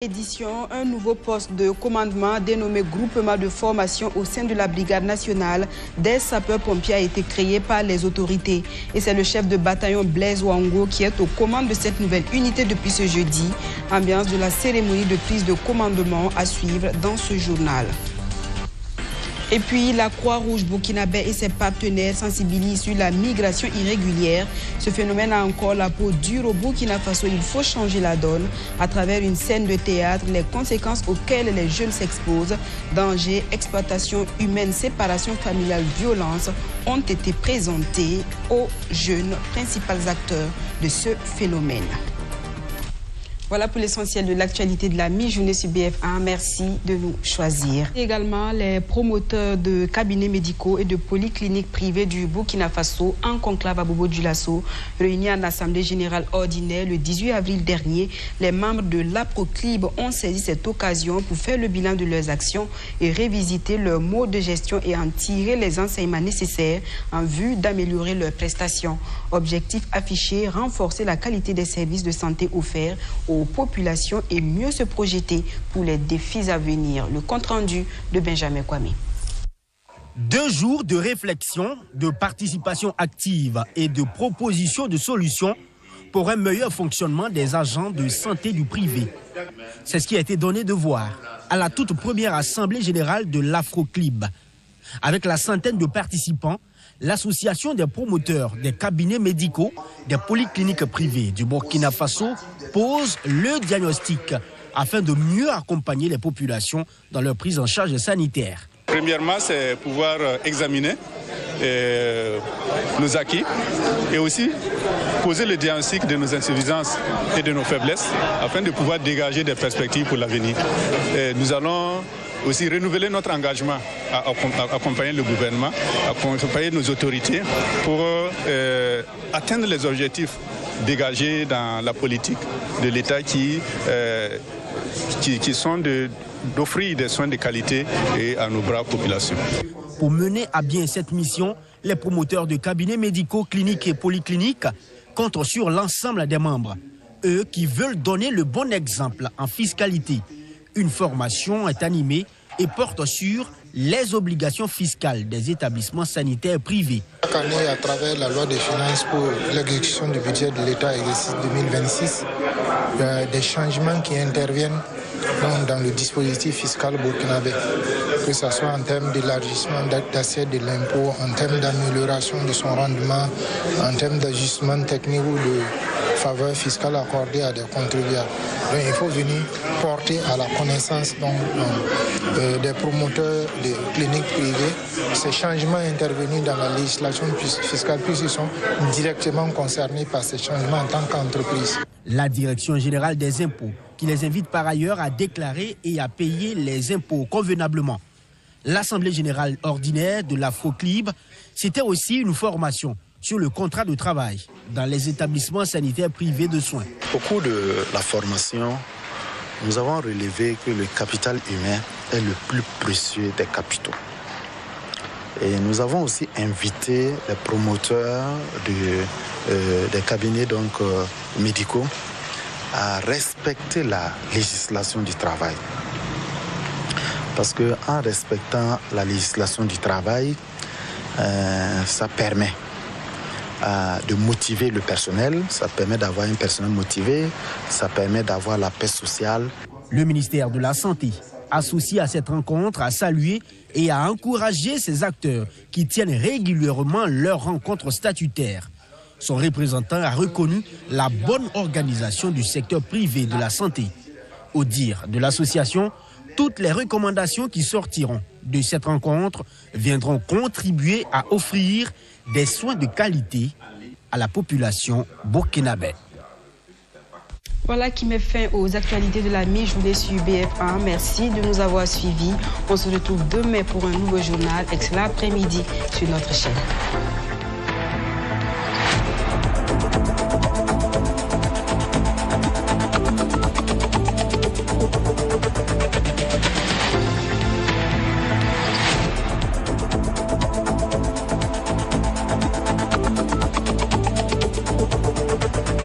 Édition, un nouveau poste de commandement dénommé groupement de formation au sein de la brigade nationale des sapeurs-pompiers a été créé par les autorités. Et c'est le chef de bataillon Blaise Wango qui est aux commandes de cette nouvelle unité depuis ce jeudi. Ambiance de la cérémonie de prise de commandement à suivre dans ce journal. Et puis, la Croix-Rouge burkinabé et ses partenaires sensibilisent sur la migration irrégulière. Ce phénomène a encore la peau dure au Burkina Faso. Il faut changer la donne à travers une scène de théâtre. Les conséquences auxquelles les jeunes s'exposent, danger, exploitation humaine, séparation familiale, violence, ont été présentées aux jeunes principaux acteurs de ce phénomène. Voilà pour l'essentiel de l'actualité de la mi-journée sur BF1. Merci de nous choisir. Également, les promoteurs de cabinets médicaux et de polycliniques privées du Burkina Faso en conclave à Bobo-Dioulasso, réunis en assemblée générale ordinaire le 18 avril dernier, les membres de l'APROCLIB ont saisi cette occasion pour faire le bilan de leurs actions et révisiter leur mode de gestion et en tirer les enseignements nécessaires en vue d'améliorer leurs prestations. Objectif affiché, renforcer la qualité des services de santé offerts aux populations et mieux se projeter pour les défis à venir. Le compte-rendu de Benjamin Kwame. 2 jours de réflexion, de participation active et de proposition de solutions pour un meilleur fonctionnement des agents de santé du privé. C'est ce qui a été donné de voir à la toute première assemblée générale de l'APROCLIB. Avec la centaine de participants, l'association des promoteurs des cabinets médicaux des polycliniques privées du Burkina Faso pose le diagnostic afin de mieux accompagner les populations dans leur prise en charge sanitaire. Premièrement, c'est pouvoir examiner nos acquis et aussi poser le diagnostic de nos insuffisances et de nos faiblesses afin de pouvoir dégager des perspectives pour l'avenir. Nous allons aussi renouveler notre engagement à accompagner le gouvernement, à accompagner nos autorités pour atteindre les objectifs dégagés dans la politique de l'État qui sont d'offrir des soins de qualité à nos braves populations. Pour mener à bien cette mission, les promoteurs de cabinets médicaux, cliniques et polycliniques comptent sur l'ensemble des membres. Eux qui veulent donner le bon exemple en fiscalité. Une formation est animée et porte sur les obligations fiscales des établissements sanitaires privés. Chaque année, à travers la loi des finances pour l'exécution du budget de l'État exercice 2026, il y a des changements qui interviennent dans le dispositif fiscal burkinabé, que ce soit en termes d'élargissement d'assiette de l'impôt, en termes d'amélioration de son rendement, en termes d'ajustement technique ou de faveur fiscale accordée à des contribuables. Donc, il faut venir porter à la connaissance des promoteurs de cliniques privées ces changements intervenus dans la législation fiscale puisqu'ils sont directement concernés par ces changements en tant qu'entreprise. La Direction générale des impôts qui les invite par ailleurs à déclarer et à payer les impôts convenablement. L'Assemblée générale ordinaire de l'APROCLIB, c'était aussi une formation sur le contrat de travail dans les établissements sanitaires privés de soins. Au cours de la formation, nous avons relevé que le capital humain est le plus précieux des capitaux. Et nous avons aussi invité les promoteurs des cabinets médicaux à respecter la législation du travail. Parce qu'en respectant la législation du travail, ça permet de motiver le personnel, ça permet d'avoir un personnel motivé, ça permet d'avoir la paix sociale. Le ministère de la Santé, associé à cette rencontre, a salué et a encouragé ces acteurs qui tiennent régulièrement leurs rencontres statutaires. Son représentant a reconnu la bonne organisation du secteur privé de la santé. Au dire de l'association, toutes les recommandations qui sortiront de cette rencontre viendront contribuer à offrir des soins de qualité à la population burkinabé. Voilà qui met fin aux actualités de la mi-journée sur BF1. Merci de nous avoir suivis. On se retrouve demain pour un nouveau journal. Excellent après-midi sur notre chaîne.